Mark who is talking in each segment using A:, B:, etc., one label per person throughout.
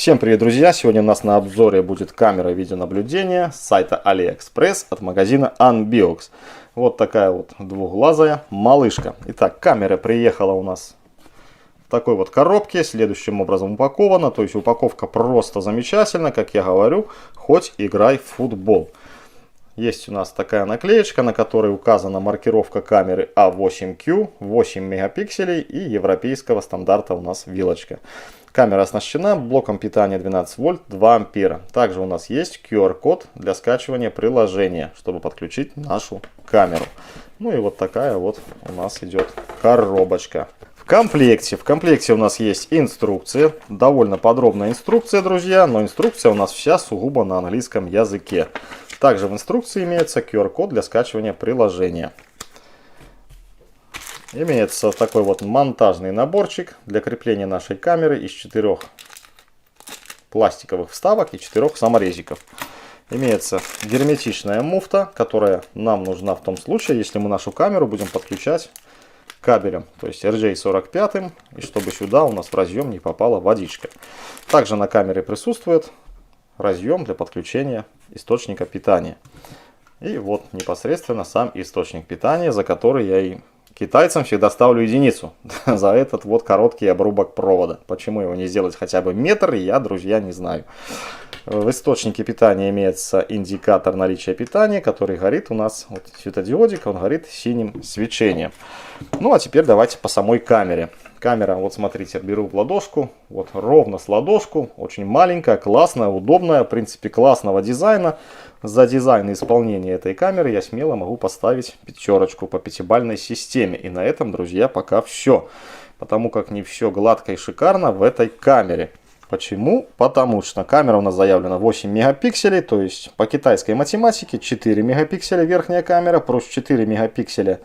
A: Всем привет, друзья! Сегодня у нас на обзоре будет камера видеонаблюдения с сайта AliExpress от магазина Unbox. Вот такая вот двухглазая малышка. Итак, камера приехала у нас в такой вот коробке, следующим образом упакована. То есть упаковка просто замечательна, как я говорю, хоть играй в футбол. Есть у нас такая наклеечка, на которой указана маркировка камеры A8Q, 8 мегапикселей и европейского стандарта у нас вилочка. Камера оснащена блоком питания 12 вольт 2 ампера. Также у нас есть QR-код для скачивания приложения, чтобы подключить нашу камеру. Ну и вот такая вот у нас идет коробочка. В комплекте у нас есть инструкция, довольно подробная инструкция, друзья, но инструкция у нас вся сугубо на английском языке. Также в инструкции имеется QR-код для скачивания приложения. Имеется такой вот монтажный наборчик для крепления нашей камеры из 4 пластиковых вставок и 4 саморезиков. Имеется герметичная муфта, которая нам нужна в том случае, если мы нашу камеру будем подключать кабелем, то есть RJ45, и чтобы сюда у нас в разъем не попала водичка. Также на камере присутствует разъем для подключения источника питания. И вот непосредственно сам источник питания, за который я и китайцам всегда ставлю единицу за этот вот короткий обрубок провода. Почему его не сделать хотя бы метр, я, друзья, не знаю. В источнике питания имеется индикатор наличия питания, который горит у нас, вот светодиодик, он горит синим свечением. Ну а теперь давайте по самой камере. Камера, вот смотрите, беру в ладошку, вот ровно с ладошку, очень маленькая, классная, удобная, в принципе классного дизайна. За дизайн и исполнение этой камеры я смело могу поставить 5 по 5-бальной системе. И на этом, друзья, пока все. Потому как не все гладко и шикарно в этой камере. Почему? Потому что камера у нас заявлена 8 мегапикселей, то есть по китайской математике 4 мегапикселя верхняя камера, плюс 4 мегапикселя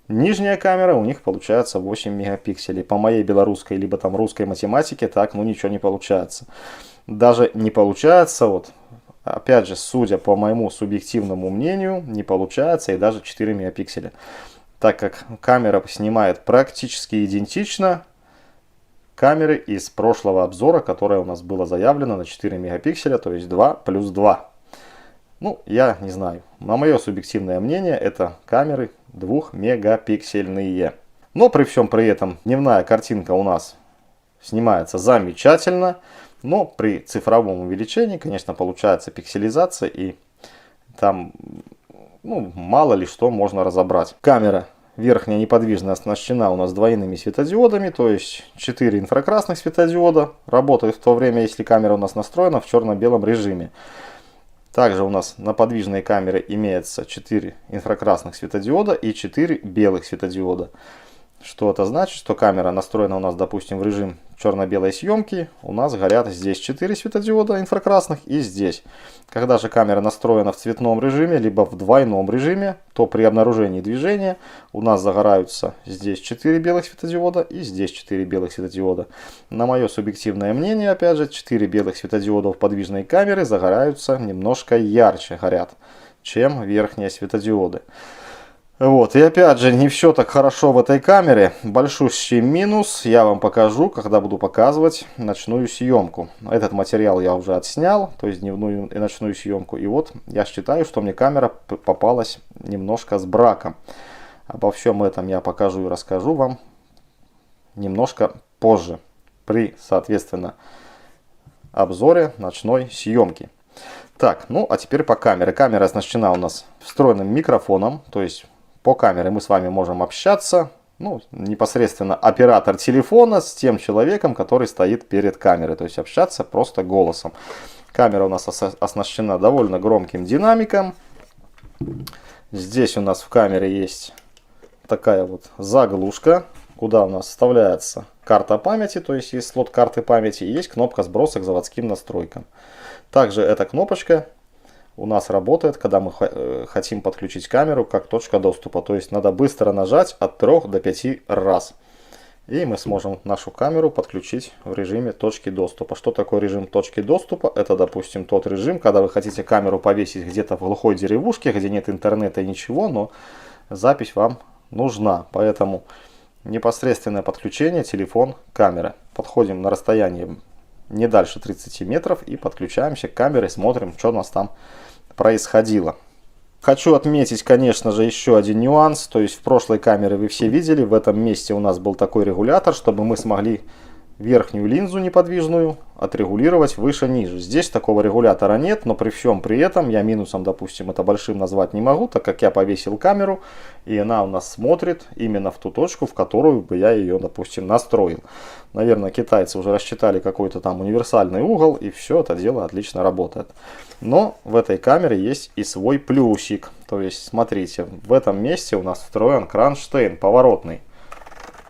A: нижняя камера, у них получается 8 мегапикселей. По моей белорусской либо там русской математике так ну ничего не получается. Даже не получается, вот опять же, судя по моему субъективному мнению, не получается и даже 4 мегапикселя. Так как камера снимает практически идентично камеры из прошлого обзора, которое у нас было заявлено на 4 мегапикселя, то есть 2 плюс 2. Ну, я не знаю. На мое субъективное мнение, это камеры 2 мегапиксельные. Но при всем при этом дневная картинка у нас снимается замечательно. Но при цифровом увеличении, конечно, получается пикселизация, и там мало ли что можно разобрать. Камера верхняя неподвижно оснащена у нас двойными светодиодами, то есть 4 инфракрасных светодиода работают в то время, если камера у нас настроена в черно-белом режиме. Также у нас на подвижной камере имеется 4 инфракрасных светодиода и 4 белых светодиода. Что это значит? Что камера настроена у нас, допустим, в режим черно-белой съемки. У нас горят здесь 4 светодиода инфракрасных и здесь. Когда же камера настроена в цветном режиме, либо в двойном режиме, то при обнаружении движения у нас загораются здесь 4 белых светодиода и здесь 4 белых светодиода. На мое субъективное мнение, опять же, 4 белых светодиода в подвижной камере загораются немножко ярче горят, чем верхние светодиоды. Вот, и опять же, не все так хорошо в этой камере. Большущий минус я вам покажу, когда буду показывать ночную съемку. Этот материал я уже отснял, то есть дневную и ночную съемку. И вот я считаю, что мне камера попалась немножко с браком. Обо всем этом я покажу и расскажу вам немножко позже, при, соответственно, обзоре ночной съемки. Так, ну а теперь по камере. Камера оснащена у нас встроенным микрофоном, то есть по камере мы с вами можем общаться, непосредственно оператор телефона с тем человеком, который стоит перед камерой, то есть общаться просто голосом. Камера у нас оснащена довольно громким динамиком. Здесь у нас в камере есть такая вот заглушка, куда у нас вставляется карта памяти, то есть есть слот карты памяти, и есть кнопка сброса к заводским настройкам. Также эта кнопочка у нас работает, когда мы хотим подключить камеру как точка доступа. То есть надо быстро нажать от 3 до 5 раз. И мы сможем нашу камеру подключить в режиме точки доступа. Что такое режим точки доступа? Это, допустим, тот режим, когда вы хотите камеру повесить где-то в глухой деревушке, где нет интернета и ничего, но запись вам нужна. Поэтому непосредственное подключение телефон-камера. Подходим на расстояние не дальше 30 метров и подключаемся к камере, смотрим, что у нас там происходило. Хочу отметить, конечно же, еще один нюанс. То есть в прошлой камере вы все видели, в этом месте у нас был такой регулятор, чтобы мы смогли верхнюю линзу неподвижную отрегулировать выше-ниже. Здесь такого регулятора нет, но при всем при этом я минусом, допустим, это большим назвать не могу, так как я повесил камеру, и она у нас смотрит именно в ту точку, в которую бы я ее, допустим, настроил. Наверное, китайцы уже рассчитали какой-то там универсальный угол, и все это дело отлично работает. Но в этой камере есть и свой плюсик. То есть, смотрите, в этом месте у нас встроен кронштейн поворотный.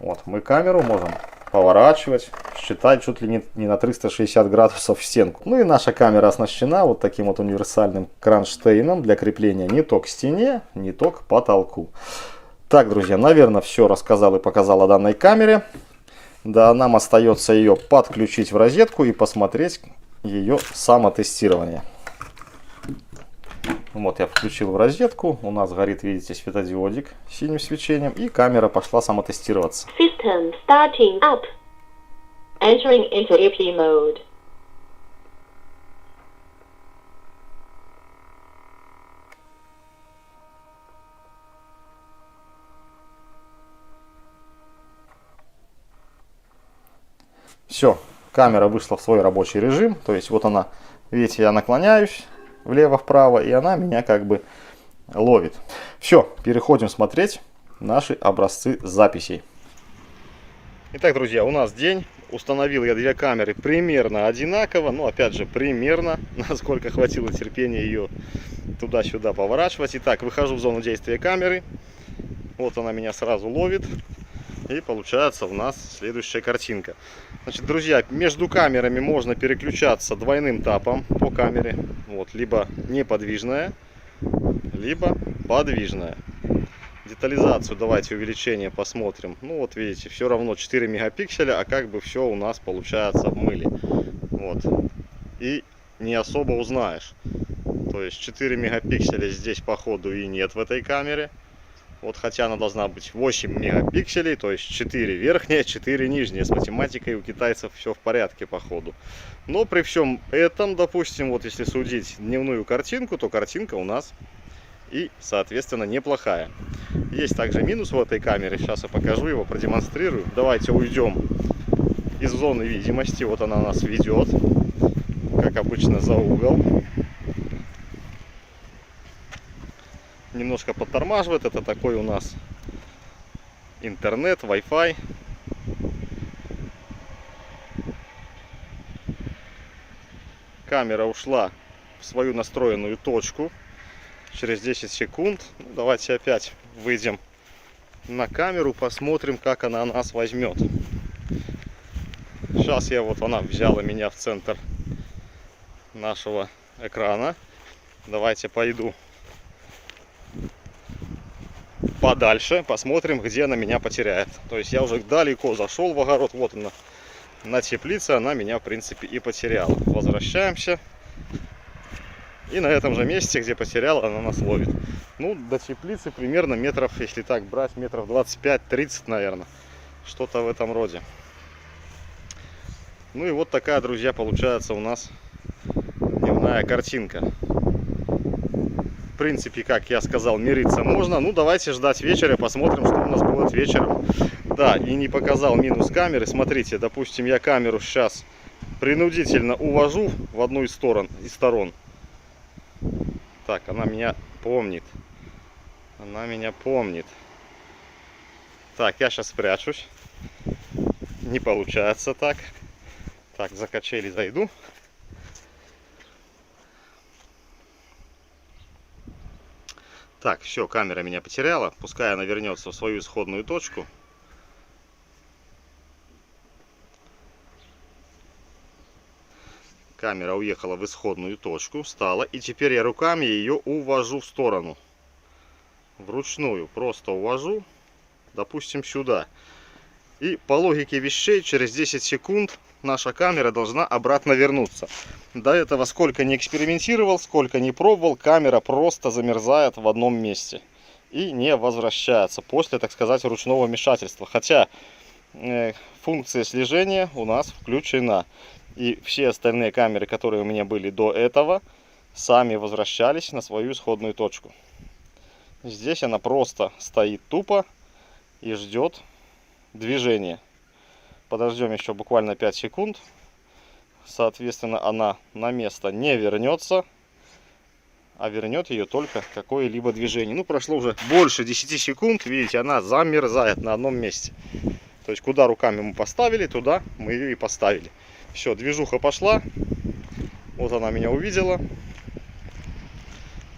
A: Вот, мы камеру можем поворачивать, считать чуть ли не на 360 градусов в стенку. Ну и наша камера оснащена вот таким вот универсальным кронштейном для крепления не то к стене, не то к потолку. Так, друзья, наверное, все рассказал и показал о данной камере. Да, нам остается ее подключить в розетку и посмотреть ее самотестирование. Вот я включил в розетку, у нас горит, видите, светодиодик с синим свечением, и камера пошла самотестироваться.
B: System starting up. Entering into EP mode.
A: Все, камера вышла в свой рабочий режим, то есть вот она, видите, я наклоняюсь влево-вправо, и она меня как бы ловит. Все, переходим смотреть наши образцы записей. Итак, друзья, у нас день. Установил я две камеры примерно одинаково, но опять же примерно, насколько хватило терпения ее туда-сюда поворачивать. Итак, выхожу в зону действия камеры. Вот она меня сразу ловит. И получается у нас следующая картинка. Значит, друзья, между камерами можно переключаться двойным тапом по камере. Вот, либо неподвижная, либо подвижная. Детализацию давайте увеличение посмотрим. Ну вот видите, все равно 4 мегапикселя, а как бы все у нас получается в мыле. Вот. И не особо узнаешь. То есть 4 мегапикселя здесь походу и нет в этой камере. Вот, хотя она должна быть 8 мегапикселей, то есть 4 верхние, 4 нижние. С математикой у китайцев все в порядке по ходу. Но при всем этом, допустим, вот если судить дневную картинку, то картинка у нас и, соответственно, неплохая. Есть также минус в этой камере. Сейчас я покажу его, продемонстрирую. Давайте уйдем из зоны видимости. Вот она нас ведет, как обычно, за угол. Немножко подтормаживает. Это такой у нас интернет, Wi-Fi. Камера ушла в свою настроенную точку через 10 секунд. Ну, давайте опять выйдем на камеру, посмотрим, как она нас возьмет. Сейчас она взяла меня в центр нашего экрана. Давайте пойду подальше, посмотрим, где она меня потеряет. То есть я уже далеко зашел в огород, вот она на теплице, она меня в принципе и потеряла. Возвращаемся. И на этом же месте, где потеряла, она нас ловит. Ну, до теплицы примерно метров, если так брать, метров 25-30, наверное. Что-то в этом роде. Ну и вот такая, друзья, получается у нас дневная картинка. В принципе, как я сказал, мириться можно. Ну, давайте ждать вечера, посмотрим, что у нас будет вечером. Да, и не показал минус камеры. Смотрите, допустим, я камеру сейчас принудительно увожу в одну из сторон. Так, она меня помнит. Она меня помнит. Так, я сейчас спрячусь. Не получается так. Так, за качели зайду. Так, все, камера меня потеряла. Пускай она вернется в свою исходную точку. Камера уехала в исходную точку, встала. И теперь я руками ее увожу в сторону. Вручную просто увожу, допустим, сюда. И по логике вещей через 10 секунд наша камера должна обратно вернуться. До этого сколько не экспериментировал, сколько не пробовал, камера просто замерзает в одном месте. И не возвращается после, так сказать, ручного вмешательства. Хотя функция слежения у нас включена. И все остальные камеры, которые у меня были до этого, сами возвращались на свою исходную точку. Здесь она просто стоит тупо и ждет движения. Подождем еще буквально 5 секунд. Соответственно, она на место не вернется, а вернет ее только какое-либо движение. Ну, прошло уже больше 10 секунд. Видите, она замерзает на одном месте. То есть, куда руками мы поставили, туда мы ее и поставили. Все, движуха пошла. Вот она меня увидела.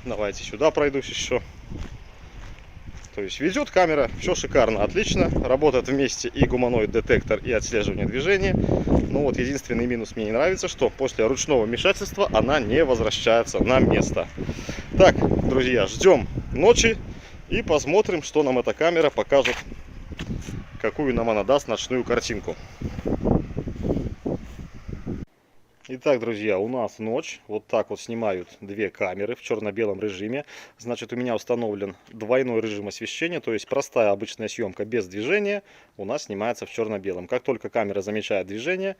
A: Давайте сюда пройдусь еще. То есть ведет камера, все шикарно, отлично. Работает вместе и гуманоид детектор, и отслеживание движения. Но вот единственный минус мне не нравится, что после ручного вмешательства она не возвращается на место. Так, друзья, ждем ночи и посмотрим, что нам эта камера покажет, какую нам она даст ночную картинку. Итак, друзья, у нас ночь. Вот так вот снимают две камеры в черно-белом режиме. Значит, у меня установлен двойной режим освещения, то есть простая обычная съемка без движения у нас снимается в черно-белом. Как только камера замечает движение,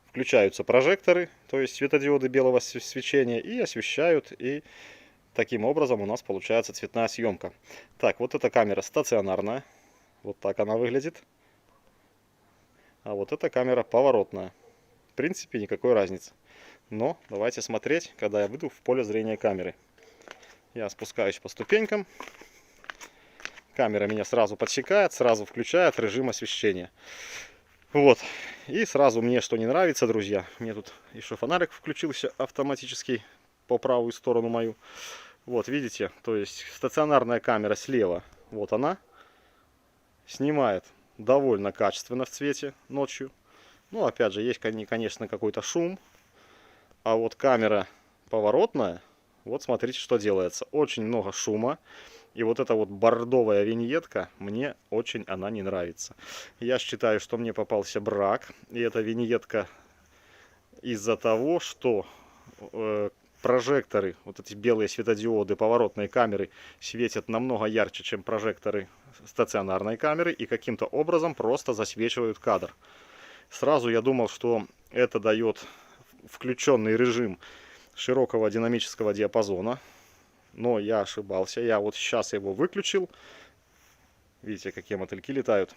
A: включаются прожекторы, то есть светодиоды белого свечения, и освещают, и таким образом у нас получается цветная съемка. Так, вот эта камера стационарная, вот так она выглядит. А вот эта камера поворотная. В принципе, никакой разницы. Но давайте смотреть, когда я выйду в поле зрения камеры. Я спускаюсь по ступенькам. Камера меня сразу подсекает, сразу включает режим освещения. Вот. И сразу мне что не нравится, друзья. Мне тут еще фонарик включился автоматически по правую сторону мою. Вот, видите? То есть стационарная камера слева. Вот она. Снимает довольно качественно в цвете ночью. Ну, опять же, есть, конечно, какой-то шум. А вот камера поворотная, вот смотрите, что делается. Очень много шума. И вот эта вот бордовая виньетка, мне очень она не нравится. Я считаю, что мне попался брак. И эта виньетка из-за того, что прожекторы, вот эти белые светодиоды поворотной камеры светят намного ярче, чем прожекторы стационарной камеры. И каким-то образом просто засвечивают кадр. Сразу я думал, что это дает включенный режим широкого динамического диапазона. Но я ошибался. Я вот сейчас его выключил. Видите, какие мотыльки летают.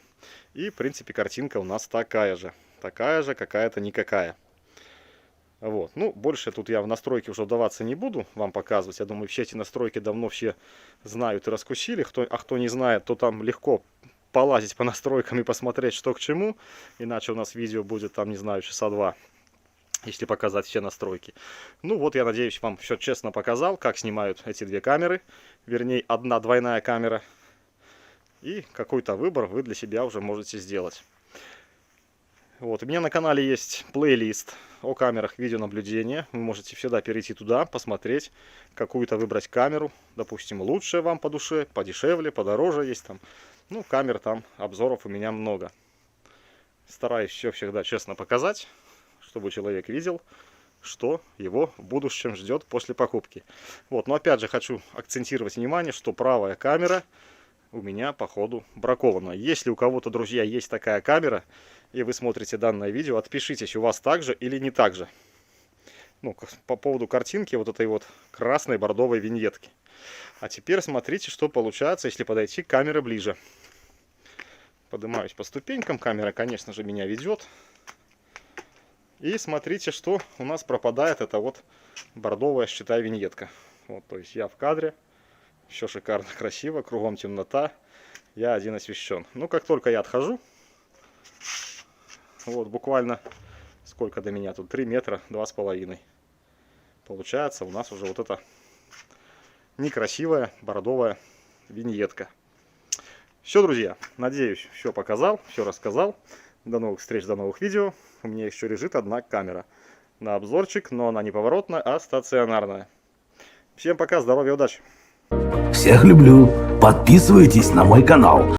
A: И, в принципе, картинка у нас такая же. Такая же, какая-то никакая. Вот. Ну, больше тут я в настройки уже вдаваться не буду вам показывать. Я думаю, все эти настройки давно все знают и раскусили. А кто не знает, то там легко полазить по настройкам и посмотреть, что к чему. Иначе у нас видео будет там, не знаю, часа 2, если показать все настройки. Ну вот, я надеюсь, вам все честно показал, как снимают эти две камеры. Вернее, одна двойная камера. И какой-то выбор вы для себя уже можете сделать. Вот, у меня на канале есть плейлист о камерах видеонаблюдения. Вы можете всегда перейти туда, посмотреть, какую-то выбрать камеру. Допустим, лучшая вам по душе, подешевле, подороже есть там. Ну, камер там, обзоров у меня много. Стараюсь все всегда честно показать, чтобы человек видел, что его в будущем ждет после покупки. Вот, но опять же хочу акцентировать внимание, что правая камера у меня по ходу бракована. Если у кого-то, друзья, есть такая камера, и вы смотрите данное видео, отпишитесь, у вас так же или не так же. Ну, по поводу картинки вот этой вот красной бордовой виньетки. А теперь смотрите, что получается, если подойти к камере ближе. Поднимаюсь по ступенькам, камера, конечно же, меня ведет. И смотрите, что у нас пропадает, это вот бордовая, считай, виньетка. Вот, то есть я в кадре, все шикарно, красиво, кругом темнота, я один освещен. Ну, как только я отхожу, вот буквально, сколько до меня тут, 3 метра, 2,5. Получается у нас уже вот эта некрасивая бордовая виньетка. Все, друзья, надеюсь, все показал, все рассказал. До новых встреч, до новых видео. У меня еще лежит одна камера на обзорчик, но она не поворотная, а стационарная. Всем пока, здоровья, удачи!
C: Всех люблю. Подписывайтесь на мой канал.